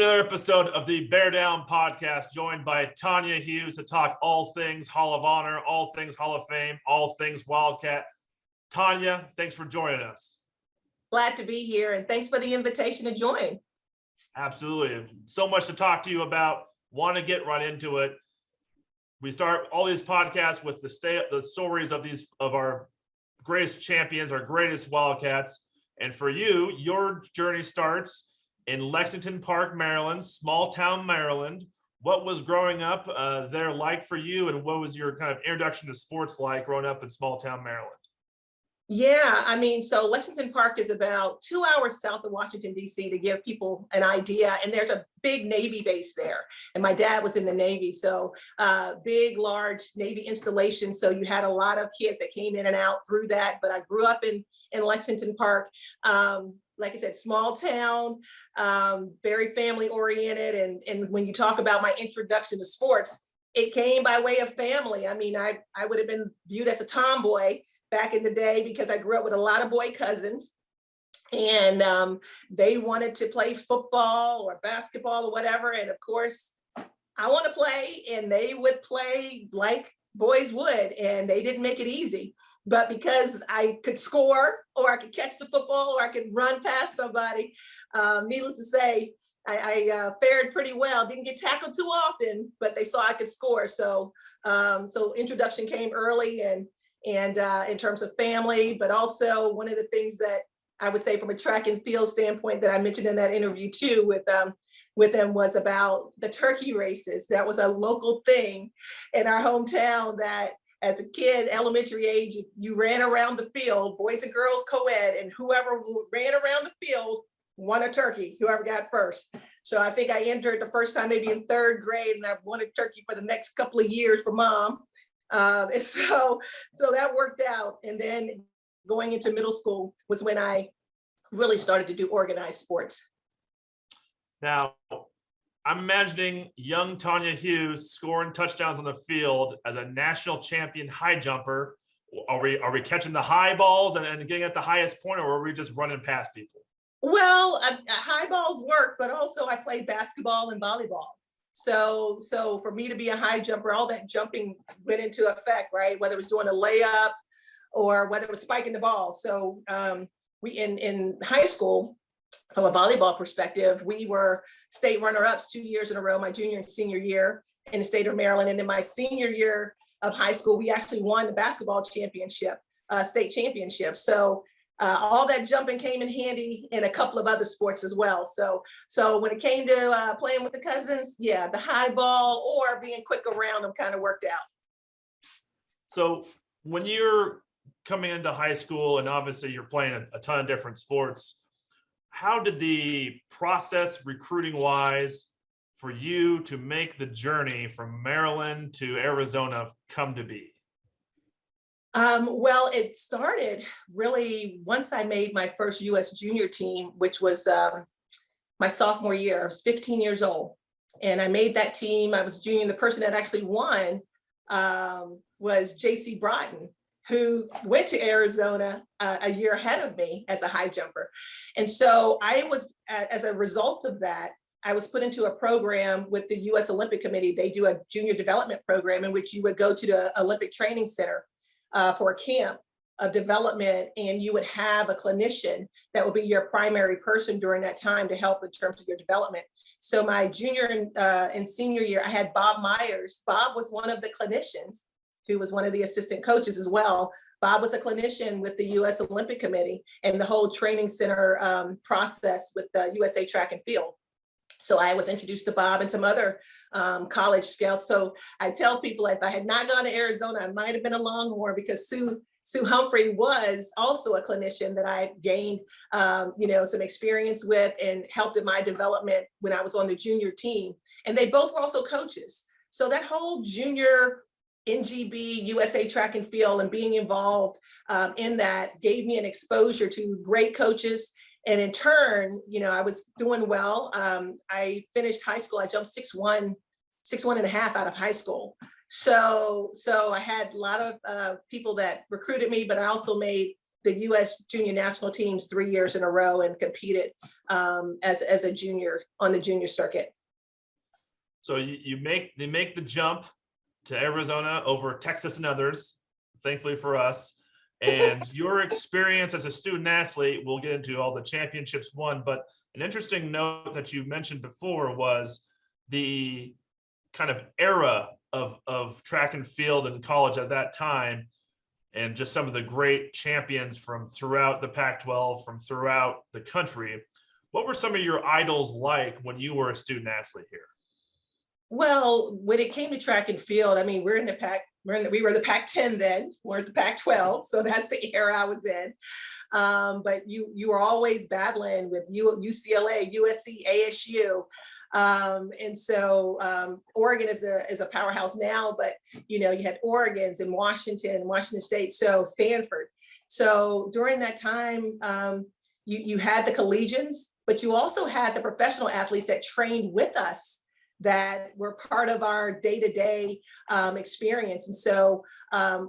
another episode of the Bear Down podcast, joined by Tanya Hughes to talk all things Hall of Honor, all things Hall of Fame, all things Wildcat. Tanya, thanks for joining us. Glad to be here, and thanks for the invitation to join. Absolutely. So much to talk to you about. Want to get right into it. We start all these podcasts with the stories of our greatest champions, our greatest Wildcats. And for you, your journey starts in Lexington Park, Maryland, small town Maryland. What was growing up there like for you, and what was your kind of introduction to sports like growing up in small town Maryland? Yeah, so Lexington Park is about 2 hours south of Washington, D.C., to give people an idea. And there's a big Navy base there. And my dad was in the Navy, so big, large Navy installation. So you had a lot of kids that came in and out through that. But I grew up in Lexington Park. Like I said, small town, very family oriented. And when you talk about my introduction to sports, it came by way of family. I would have been viewed as a tomboy back in the day because I grew up with a lot of boy cousins, and they wanted to play football or basketball or whatever. And of course, I want to play, and they would play like boys would, and they didn't make it easy. But because I could score, or I could catch the football, or I could run past somebody, needless to say, I fared pretty well. Didn't get tackled too often, but they saw I could score. So introduction came early, and in terms of family, but also one of the things that I would say from a track and field standpoint that I mentioned in that interview too with them was about the turkey races. That was a local thing in our hometown, that as a kid, elementary age, you ran around the field, boys and girls co-ed, and whoever ran around the field won a turkey, whoever got first. So I think I entered the first time maybe in third grade, and I've won a turkey for the next couple of years for mom. And so that worked out. And then going into middle school was when I really started to do organized sports. Now, I'm imagining young Tanya Hughes scoring touchdowns on the field as a national champion high jumper. Are we catching the high balls and getting at the highest point, or are we just running past people? Well, high balls work, but also I played basketball and volleyball. So for me to be a high jumper, all that jumping went into effect, right? Whether it was doing a layup or whether it was spiking the ball. So we in high school, from a volleyball perspective, we were state runner-ups 2 years in a row, my junior and senior year in the state of Maryland. And in my senior year of high school, we actually won the basketball championship, state championship. So all that jumping came in handy in a couple of other sports as well. So when it came to playing with the cousins, yeah, the high ball or being quick around them kind of worked out. So when you're coming into high school, and obviously you're playing a ton of different sports, how did the process recruiting wise for you to make the journey from Maryland to Arizona come to be? Well, it started really once I made my first U.S. junior team, which was my sophomore year. I was 15 years old, and I made that team. I was junior. The person that actually won was J.C. Broughton, who went to Arizona a year ahead of me as a high jumper. And so I was, as a result of that, I was put into a program with the U.S. Olympic Committee. They do a junior development program in which you would go to the Olympic Training Center for a camp of development, and you would have a clinician that would be your primary person during that time to help in terms of your development. So my junior and senior year, I had Bob Myers. Bob was one of the clinicians who was one of the assistant coaches as well. Bob was a clinician with the U.S. Olympic Committee and the whole training center process with the USA Track and Field. So I was introduced to Bob and some other college scouts. So I tell people, if I had not gone to Arizona, I might have been a Longhorn, because Sue Humphrey was also a clinician that I gained, some experience with and helped in my development when I was on the junior team. And they both were also coaches. So that whole junior NGB, USA Track and Field, and being involved in that gave me an exposure to great coaches. And in turn, I was doing well. I finished high school. I jumped 6'1", 6'1.5" out of high school. So I had a lot of people that recruited me, but I also made the U.S. junior national teams 3 years in a row and competed as a junior on the junior circuit. So you make the jump to Arizona over Texas and others, thankfully for us. And your experience as a student athlete, we'll get into all the championships won, but an interesting note that you mentioned before was the kind of era of track and field in college at that time, and just some of the great champions from throughout the Pac-12, from throughout the country. What were some of your idols like when you were a student athlete here? Well, when it came to track and field, I mean, we're in the Pac, we were the Pac-10 then, we're the Pac-12, so that's the era I was in. But you were always battling with UCLA, USC, ASU. And so Oregon is a powerhouse now, but you had Oregon's and Washington State, so Stanford. So during that time, you had the collegians, but you also had the professional athletes that trained with us that were part of our day-to-day experience. And so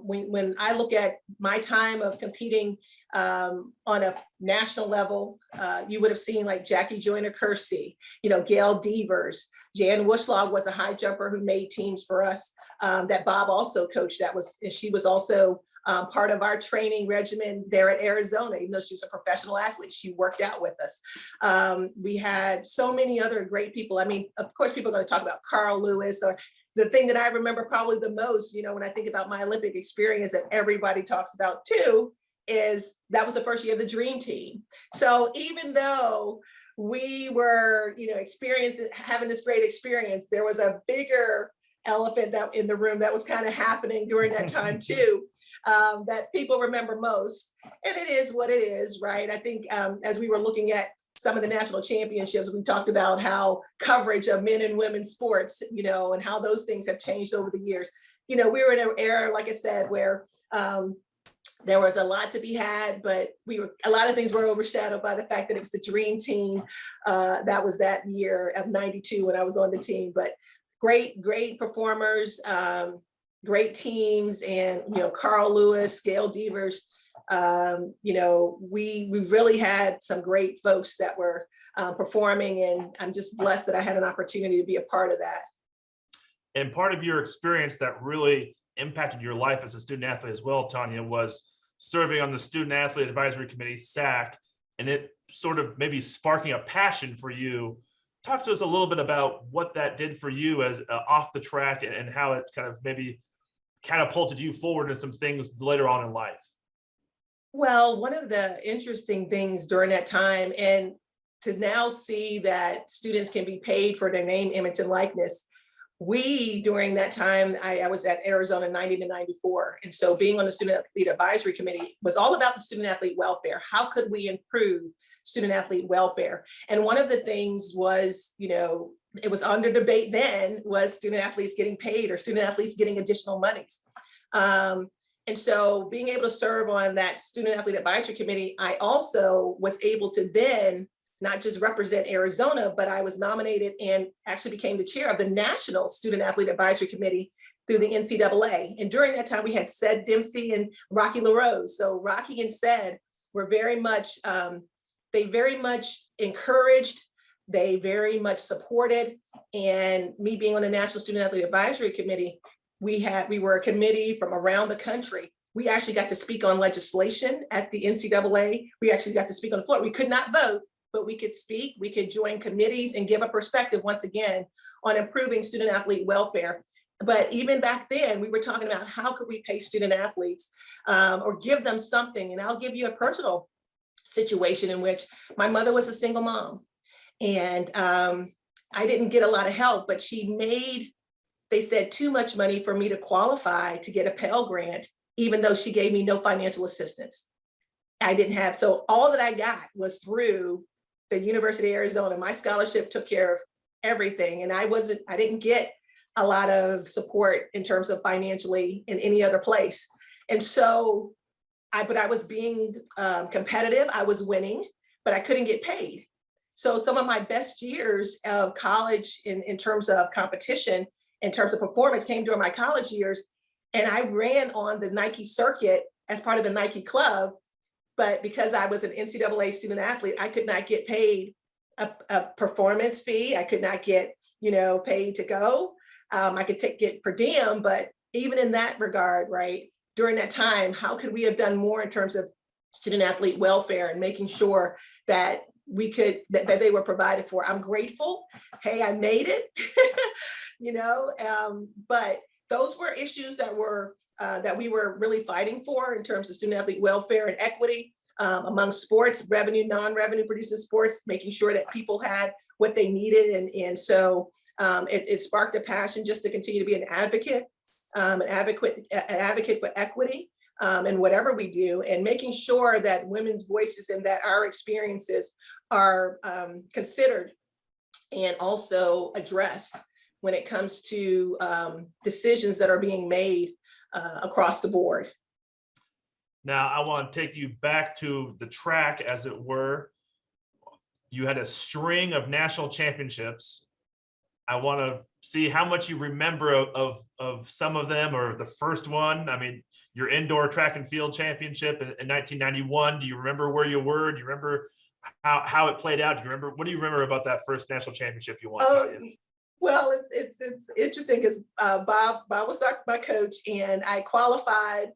when I look at my time of competing on a national level, you would have seen like Jackie Joyner-Kersee, Gail Devers, Jan Wushlog was a high jumper who made teams for us that Bob also coached. She was also part of our training regimen there at Arizona. Even though she was a professional athlete, she worked out with us. We had so many other great people. I mean, of course, people are going to talk about Carl Lewis, or the thing that I remember probably the most, when I think about my Olympic experience that everybody talks about too, is that was the first year of the Dream Team. So even though we were, experiencing, having this great experience, there was a bigger elephant that in the room that was kind of happening during that time too, that people remember most. And it is what it is, right? I think as we were looking at some of the national championships, we talked about how coverage of men and women's sports, and how those things have changed over the years. We were in an era, like I said, where there was a lot to be had, but a lot of things were overshadowed by the fact that it was the Dream Team. That was that year of '92 when I was on the team. But great performers, great teams, and Carl Lewis, Gail Devers. We really had some great folks that were performing, and I'm just blessed that I had an opportunity to be a part of that. And part of your experience that really impacted your life as a student athlete as well, Tanya, was serving on the Student Athlete Advisory Committee, SAC, and it sort of maybe sparking a passion for you. Talk to us a little bit about what that did for you as off the track, and how it kind of maybe catapulted you forward into some things later on in life. Well, one of the interesting things during that time, and to now see that students can be paid for their name, image, and likeness, during that time, I was at Arizona 90 to 94. And so being on the Student Athlete Advisory Committee was all about the student athlete welfare. How could we improve student athlete welfare? And one of the things was, it was under debate then, was student athletes getting paid or student athletes getting additional monies. And so being able to serve on that Student Athlete Advisory Committee, I also was able to then not just represent Arizona, but I was nominated and actually became the chair of the National Student Athlete Advisory Committee through the NCAA. And during that time, we had Ced Dempsey and Rocky LaRose. So Rocky and Ced were very much, they very much encouraged, they very much supported. And me being on the National Student Athlete Advisory Committee, we were a committee from around the country. We actually got to speak on legislation at the NCAA. We actually got to speak on the floor. We could not vote, but we could speak, we could join committees and give a perspective once again on improving student athlete welfare. But even back then, we were talking about how could we pay student athletes or give them something. And I'll give you a personal situation in which my mother was a single mom, and I didn't get a lot of help, but she made, they said, too much money for me to qualify to get a Pell Grant, even though she gave me no financial assistance. I didn't have, so all that I got was through the University of Arizona. My scholarship took care of everything. And I didn't get a lot of support in terms of financially in any other place. And so, but I was being competitive, I was winning, but I couldn't get paid. So some of my best years of college in terms of competition, in terms of performance, came during my college years. And I ran on the Nike circuit as part of the Nike club. but because I was an NCAA student athlete, I could not get paid a performance fee. I could not get, paid to go. I could get per diem, but even in that regard, right, during that time, how could we have done more in terms of student athlete welfare and making sure that we could, that they were provided for? I'm grateful. Hey, I made it, but those were issues that we were really fighting for in terms of student athlete welfare and equity among sports, revenue, non-revenue producing sports, making sure that people had what they needed. And so it sparked a passion just to continue to be an advocate for equity in whatever we do, and making sure that women's voices and that our experiences are considered and also addressed when it comes to decisions that are being made across the board. Now, I want to take you back to the track, as it were. You had a string of national championships. I want to see how much you remember of some of them, or the first one. I mean, your indoor track and field championship in 1991. Do you remember where you were? Do you remember how it played out? What do you remember about that first national championship you won? Well, it's interesting because Bob was my coach, and I qualified,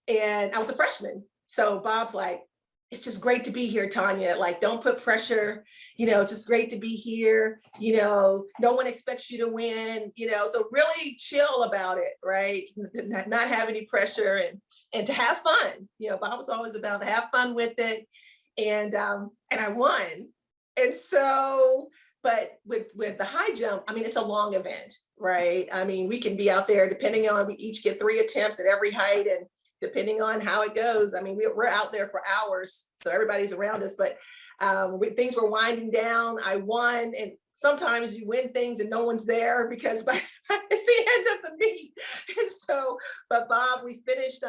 and I was a freshman. So Bob's like, "It's just great to be here, Tanya. Like, don't put pressure. It's just great to be here. No one expects you to win. So really chill about it, right? Not have any pressure and to have fun. Bob was always about to have fun with it, and I won. And so, but with the high jump, I mean, it's a long event, right? I mean, we can be out there depending on, we each get 3 attempts at every height, and depending on how it goes, I mean, we're out there for hours, so everybody's around us, but things were winding down. I won, and sometimes you win things and no one's there because it's the end of the meet. And so, but Bob, we finished,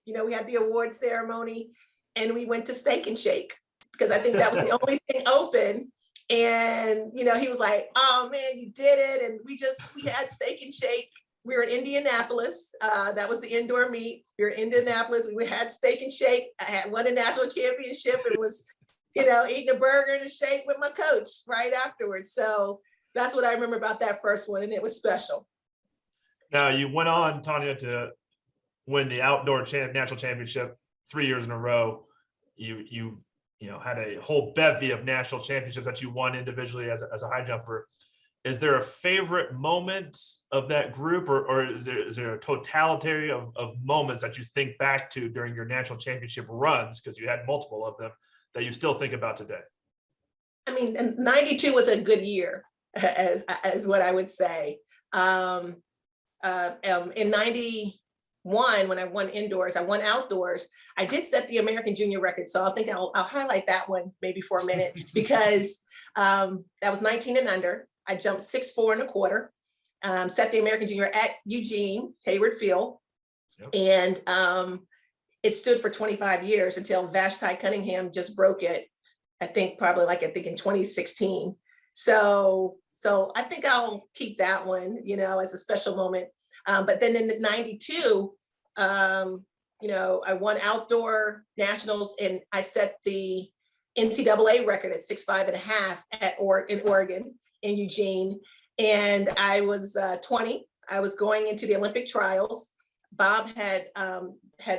we had the award ceremony, and we went to Steak and Shake because I think that was the only thing open. And, he was like, "Oh man, you did it." And we had Steak and Shake. We were in Indianapolis. That was the indoor meet. We were in Indianapolis. We had Steak and Shake. I had won a national championship and was, eating a burger and a shake with my coach right afterwards. So that's what I remember about that first one, and it was special. Now, you went on, Tanya, to win the outdoor national championship 3 years in a row. You had a whole bevy of national championships that you won individually as a high jumper. Is there a favorite moment of that group, or is there a totality of moments that you think back to during your national championship runs, because you had multiple of them, that you still think about today? I mean, and 92 was a good year, as what I would say. In 91, when I won indoors, I won outdoors. I did set the American junior record, so I think I'll highlight that one maybe for a minute, because that was 19 and under. I jumped 6'4" and a quarter, set the American junior at Eugene Hayward Field. Yep. And it stood for 25 years until Vashti Cunningham just broke it, I think in 2016. So I think I'll keep that one, as a special moment. But then in 92, I won outdoor nationals, and I set the NCAA record at 6'5.5" in Oregon, in Eugene. And I was 20. I was going into the Olympic trials. Bob had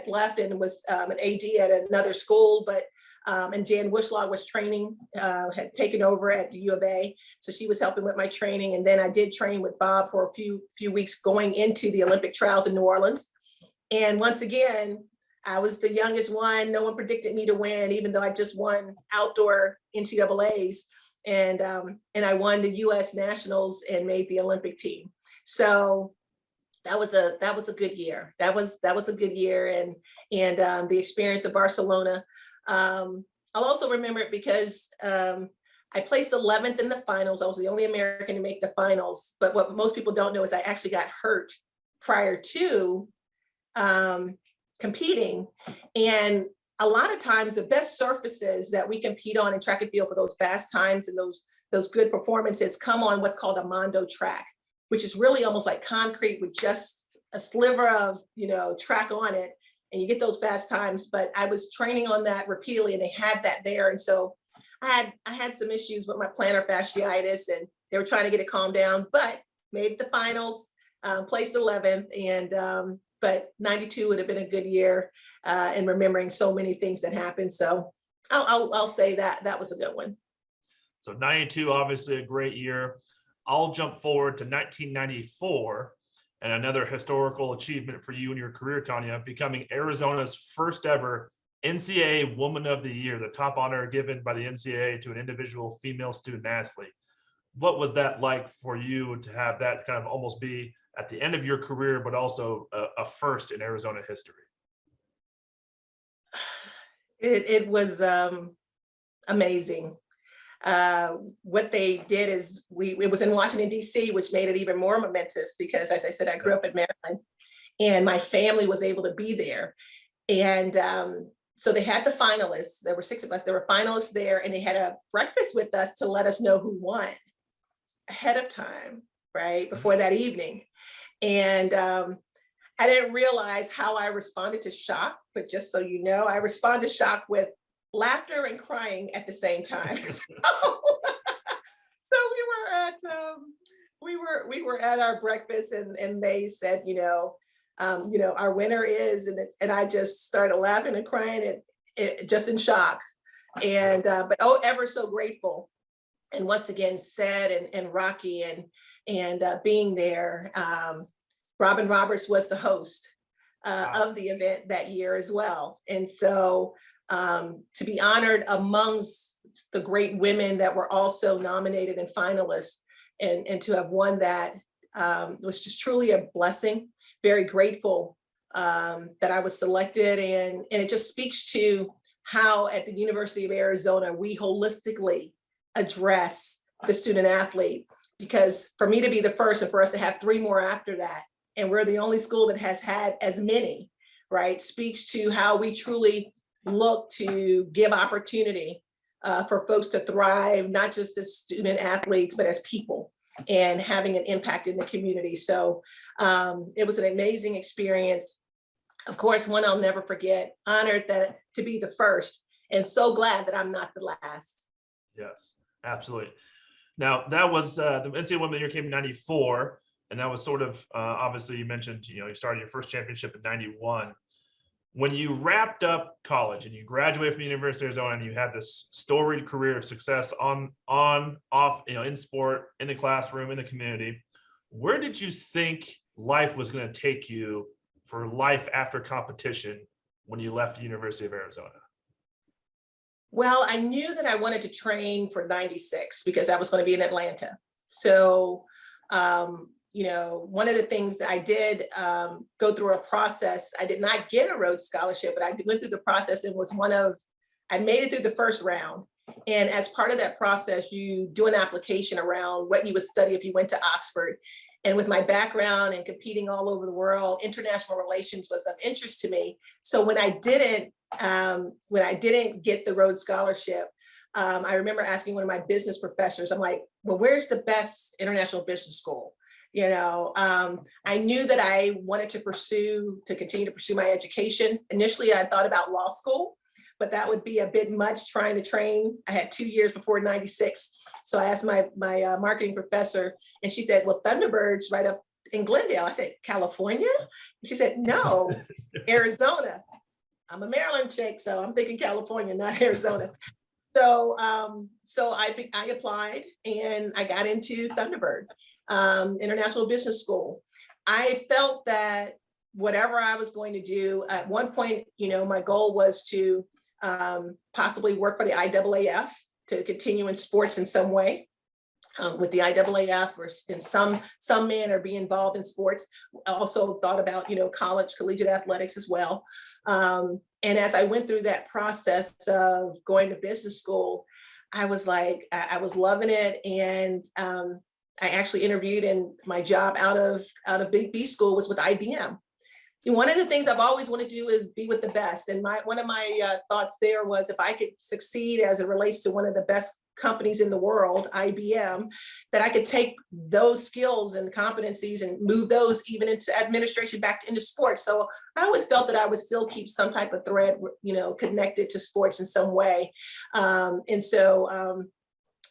left and was an AD at another school, but and Jan Wishlaw was training, had taken over at the U of A. So she was helping with my training. And then I did train with Bob for a few weeks going into the Olympic trials in New Orleans. And once again, I was the youngest one. No one predicted me to win, even though I just won outdoor NCAAs. And I won the U.S. Nationals and made the Olympic team. So that was a good year. That was a good year, and the experience of Barcelona. I'll also remember it because I placed 11th in the finals. I was the only American to make the finals. But what most people don't know is I actually got hurt prior to competing, and a lot of times the best surfaces that we compete on in track and field for those fast times and those good performances come on what's called a mondo track, which is really almost like concrete with just a sliver of track on it. and you get those fast times, but I was training on that repeatedly and they had that there. And so I had some issues with my plantar fasciitis and they were trying to get it calmed down, but made the finals, placed 11th, and but 92 would have been a good year, and remembering so many things that happened. So I'll say that was a good one. So 92, obviously a great year. I'll jump forward to 1994 and another historical achievement for you in your career, Tanya, becoming Arizona's first ever NCAA Woman of the Year, the top honor given by the NCAA to an individual female student athlete. What was that like for you to have that kind of almost be at the end of your career, but also a first in Arizona history? It was amazing. What they did is it was in Washington, D.C., which made it even more momentous because, as I said, I grew up in Maryland and my family was able to be there. And so they had the finalists. There were 6 of us. There were finalists there, and they had a breakfast with us to let us know who won ahead of time, right, before that evening. And I didn't realize how I responded to shock, but just so you know, I responded to shock with laughter and crying at the same time. So we were at our breakfast, and they said, our winner is, and I just started laughing and crying, just in shock, and but ever so grateful. And once again, Sed and Rocky and being there. Robin Roberts was the host of the event that year as well, and so to be honored amongst the great women that were also nominated and finalists, and to have won that was just truly a blessing. Very grateful that I was selected, and it just speaks to how at the University of Arizona we holistically address the student athlete, because for me to be the first and for us to have 3 more after that, and we're the only school that has had as many, right, speaks to how we truly look to give opportunity for folks to thrive, not just as student athletes, but as people, and having an impact in the community. So it was an amazing experience. Of course, one I'll never forget, honored to be the first, and so glad that I'm not the last. Yes, absolutely. Now that was the NCAA Women of the Year came in 94, and that was sort of obviously you mentioned, you started your first championship in 91. When you wrapped up college and you graduated from the University of Arizona and you had this storied career of success on, off, in sport, in the classroom, in the community, where did you think life was going to take you for life after competition when you left the University of Arizona? Well, I knew that I wanted to train for 96 because I was going to be in Atlanta. So, one of the things that I did go through a process, I did not get a Rhodes Scholarship, but I went through the process and I made it through the first round. And as part of that process, you do an application around what you would study if you went to Oxford. And with my background and competing all over the world, international relations was of interest to me. So when I didn't get the Rhodes Scholarship, I remember asking one of my business professors, I'm like, well, where's the best international business school? I knew that I wanted to continue to pursue my education. Initially, I thought about law school, but that would be a bit much trying to train. I had 2 years before 96. So I asked my marketing professor, and she said, well, Thunderbird's right up in Glendale. I said, California? She said, no, Arizona. I'm a Maryland chick, so I'm thinking California, not Arizona. So I applied and I got into Thunderbird. International Business School. I felt that whatever I was going to do, at one point, my goal was to possibly work for the IAAF, to continue in sports in some way with the IAAF, or in some manner be involved in sports. I also thought about, collegiate athletics as well. And as I went through that process of going to business school, I was like, I was loving it. And I actually interviewed, and my job out of Big B school was with IBM. And one of the things I've always wanted to do is be with the best. And one of my thoughts there was, if I could succeed as it relates to one of the best companies in the world, IBM, that I could take those skills and competencies and move those even into administration back into sports. So I always felt that I would still keep some type of thread, connected to sports in some way.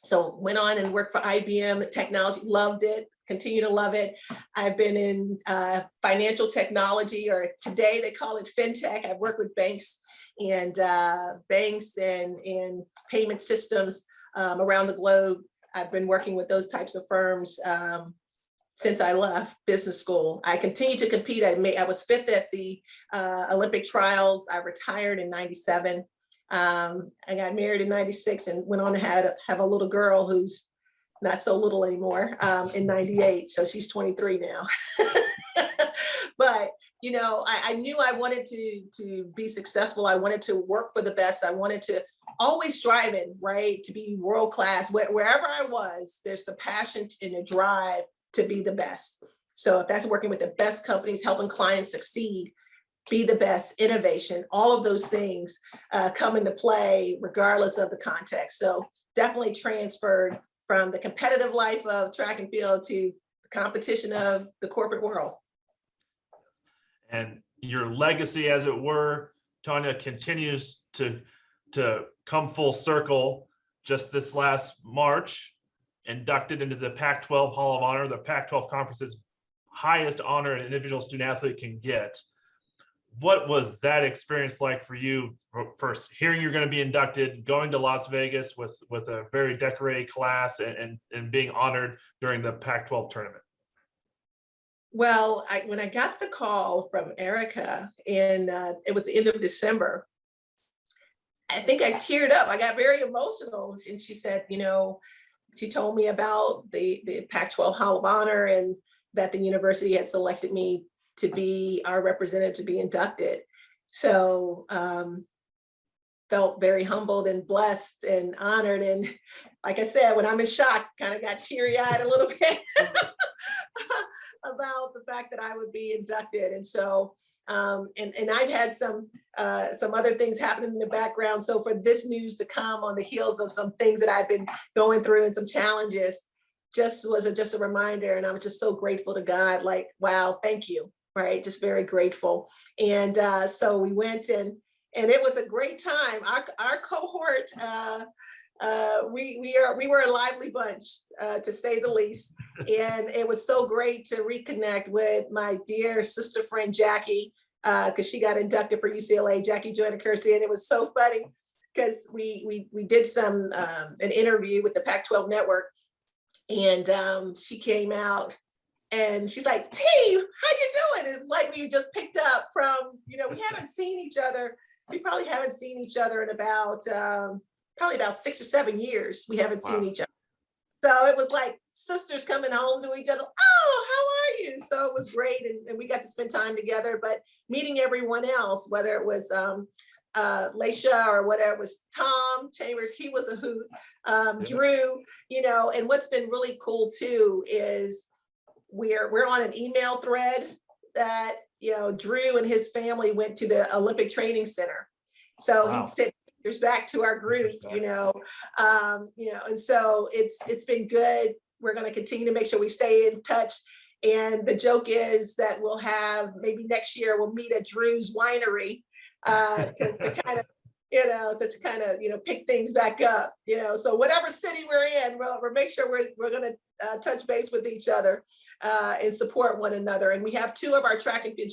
So went on and worked for IBM technology, loved it, continue to love it. I've been in financial technology, or today they call it fintech. I've worked with banks and payment systems around the globe. I've been working with those types of firms since I left business school. I continue to compete. I was fifth at the Olympic trials. I retired in '97. I got married in '96 and went on to have a little girl who's not so little anymore in '98. So she's 23 now. But, I knew I wanted to be successful. I wanted to work for the best. I wanted to always striving, right, to be world class. Wherever I was, there's the passion and the drive to be the best. So if that's working with the best companies, helping clients succeed, be the best, innovation, all of those things come into play regardless of the context. So definitely transferred from the competitive life of track and field to the competition of the corporate world. And your legacy, as it were, Tanya, continues to come full circle. Just this last March, inducted into the Pac-12 Hall of Honor, the Pac-12 conference's highest honor an individual student athlete can get. What was that experience like for you? First, hearing you're going to be inducted, going to Las Vegas with a very decorated class, and being honored during the Pac-12 tournament. Well, when I got the call from Erica, and it was the end of December, I think I teared up. I got very emotional, and she said, she told me about the Pac-12 Hall of Honor and that the university had selected me to be our representative to be inducted. So felt very humbled and blessed and honored. And like I said, when I'm in shock, kind of got teary-eyed a little bit about the fact that I would be inducted. And so, and I've had some other things happening in the background. So for this news to come on the heels of some things that I've been going through and some challenges, just a reminder. And I was just so grateful to God, like, wow, thank you. Right, just very grateful. And so we went and it was a great time. Our cohort, we were a lively bunch, to say the least. And it was so great to reconnect with my dear sister friend Jackie, because she got inducted for UCLA. Jackie joined Kersey, and it was so funny because we did an interview with the Pac-12 network, and she came out. And she's like, T, how you doing? It was like we just picked up from, we haven't seen each other. We probably haven't seen each other in about 6 or 7 years. We haven't seen each other. So it was like sisters coming home to each other. Oh, how are you? So it was great. And we got to spend time together, but meeting everyone else, whether it was Laisha or whatever, it was Tom Chambers, he was a hoot, Drew, and what's been really cool too is we're on an email thread that, Drew and his family went to the Olympic Training Center. So he sent pictures back to our group, and so it's been good. We're going to continue to make sure we stay in touch. And the joke is that we'll have, maybe next year, we'll meet at Drew's winery to kind of, pick things back up, so whatever city we're in, we'll make sure we're going to touch base with each other and support one another. And we have two of our track and field,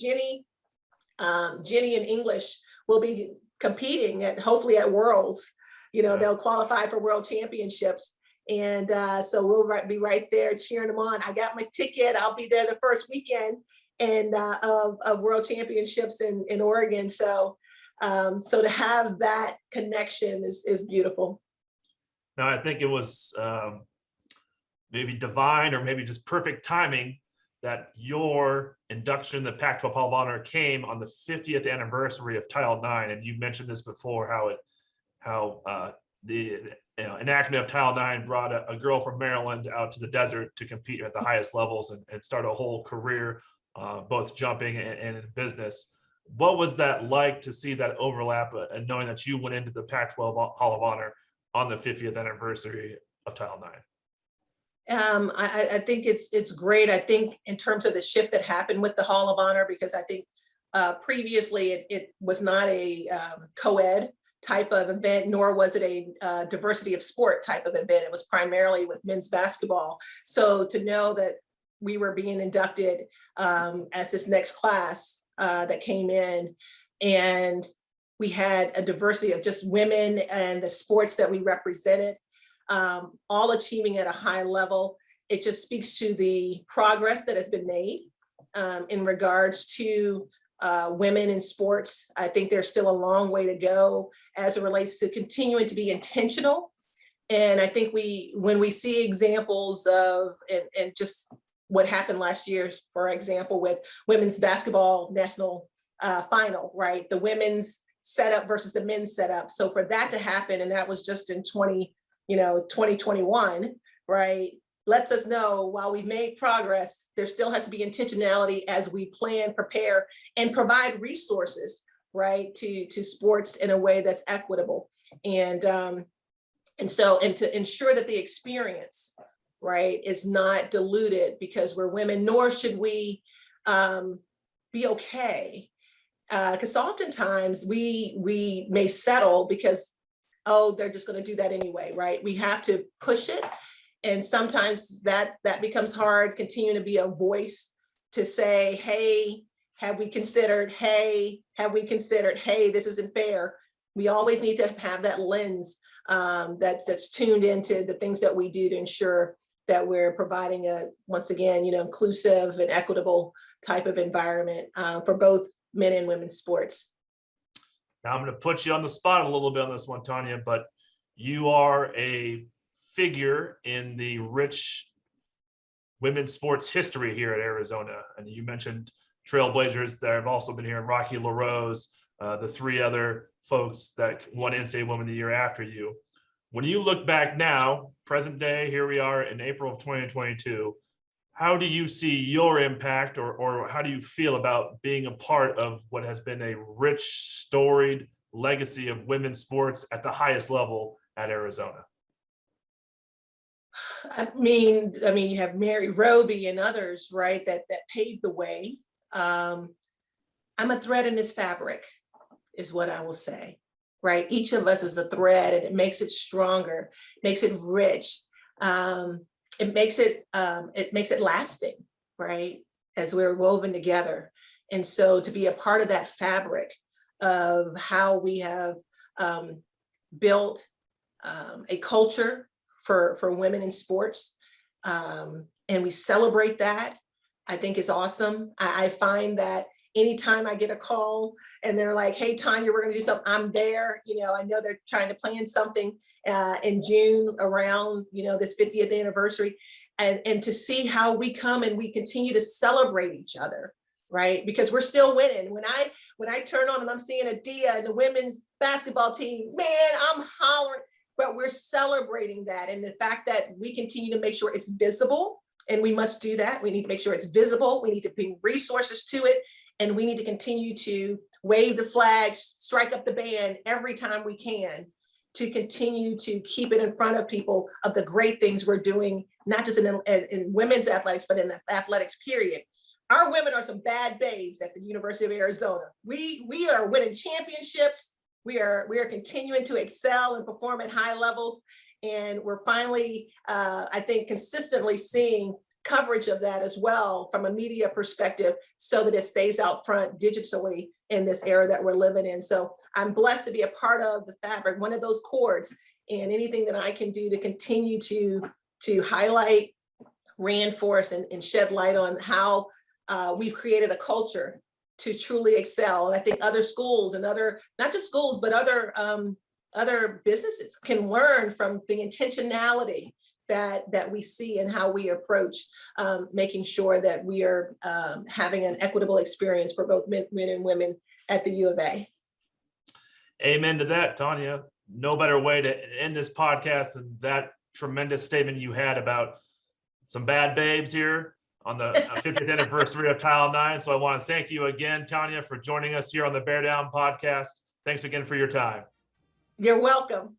Jenny and English will be competing hopefully at Worlds, they'll qualify for World Championships. And so we'll be right there cheering them on. I got my ticket. I'll be there the first weekend of World Championships in Oregon. So to have that connection is beautiful. Now, I think it was maybe divine or maybe just perfect timing that your induction in the Pac-12 Hall of Honor came on the 50th anniversary of Title IX. And you mentioned this before, how the enactment of Title IX brought a girl from Maryland out to the desert to compete at the highest levels and start a whole career, both jumping and in business. What was that like to see that overlap and knowing that you went into the Pac-12 Hall of Honor on the 50th anniversary of Title IX? I think it's great. I think in terms of the shift that happened with the Hall of Honor, because I think previously it was not a co-ed type of event, nor was it a diversity of sport type of event. It was primarily with men's basketball. So to know that we were being inducted as this next class that came in, and we had a diversity of just women and the sports that we represented, all achieving at a high level. It just speaks to the progress that has been made in regards to women in sports. I think there's still a long way to go as it relates to continuing to be intentional. And I think when we see examples of, and just what happened last year, for example, with women's basketball national final, right? The women's setup versus the men's setup. So for that to happen, and that was just in 2021, right? Lets us know while we've made progress, there still has to be intentionality as we plan, prepare, and provide resources, right, to sports in a way that's equitable. And to ensure that the experience, right, is not diluted because we're women, nor should we be okay. Because oftentimes we may settle because, oh, they're just going to do that anyway, right? We have to push it. And sometimes that becomes hard, continue to be a voice to say, hey, have we considered, hey, this isn't fair. We always need to have that lens that's tuned into the things that we do to ensure that we're providing once again, inclusive and equitable type of environment for both men and women's sports. Now I'm going to put you on the spot a little bit on this one, Tanya, but you are a figure in the rich women's sports history here at Arizona. And you mentioned trailblazers that have also been here, Rocky LaRose, the three other folks that won NCAA Women of the Year after you. When you look back now, present day, here we are in April of 2022, how do you see your impact, or how do you feel about being a part of what has been a rich, storied legacy of women's sports at the highest level at Arizona? I mean, you have Mary Roby and others, right, that paved the way. I'm a thread in this fabric, is what I will say, right? Each of us is a thread, and it makes it stronger, makes it rich. It makes it lasting, right? As we're woven together. And so to be a part of that fabric of how we have built a culture for women in sports, and we celebrate that, I think is awesome. I find that anytime I get a call and they're like, hey, Tanya, we're going to do something, I'm there. I know they're trying to plan something in June around, this 50th anniversary, and to see how we come and we continue to celebrate each other, right? Because we're still winning. When I turn on and I'm seeing Adia and the women's basketball team, man, I'm hollering, but we're celebrating that. And the fact that we continue to make sure it's visible, and we must do that. We need to make sure it's visible. We need to bring resources to it. And we need to continue to wave the flags, strike up the band every time we can, to continue to keep it in front of people of the great things we're doing, not just in women's athletics, but in the athletics period. Our women are some bad babes at the University of Arizona. We are winning championships. We are continuing to excel and perform at high levels. And we're finally, I think, consistently seeing coverage of that as well from a media perspective, so that it stays out front digitally in this era that we're living in. So I'm blessed to be a part of the fabric, one of those cords, and anything that I can do to continue to highlight, reinforce, and shed light on how we've created a culture to truly excel. And I think other schools and not just schools, but other businesses can learn from the intentionality that we see and how we approach making sure that we are having an equitable experience for both men and women at the U of A. Amen to that, Tanya. No better way to end this podcast than that tremendous statement you had about some bad babes here on the 50th anniversary of Title IX. So I want to thank you again, Tanya, for joining us here on the Bear Down podcast. Thanks again for your time. You're welcome.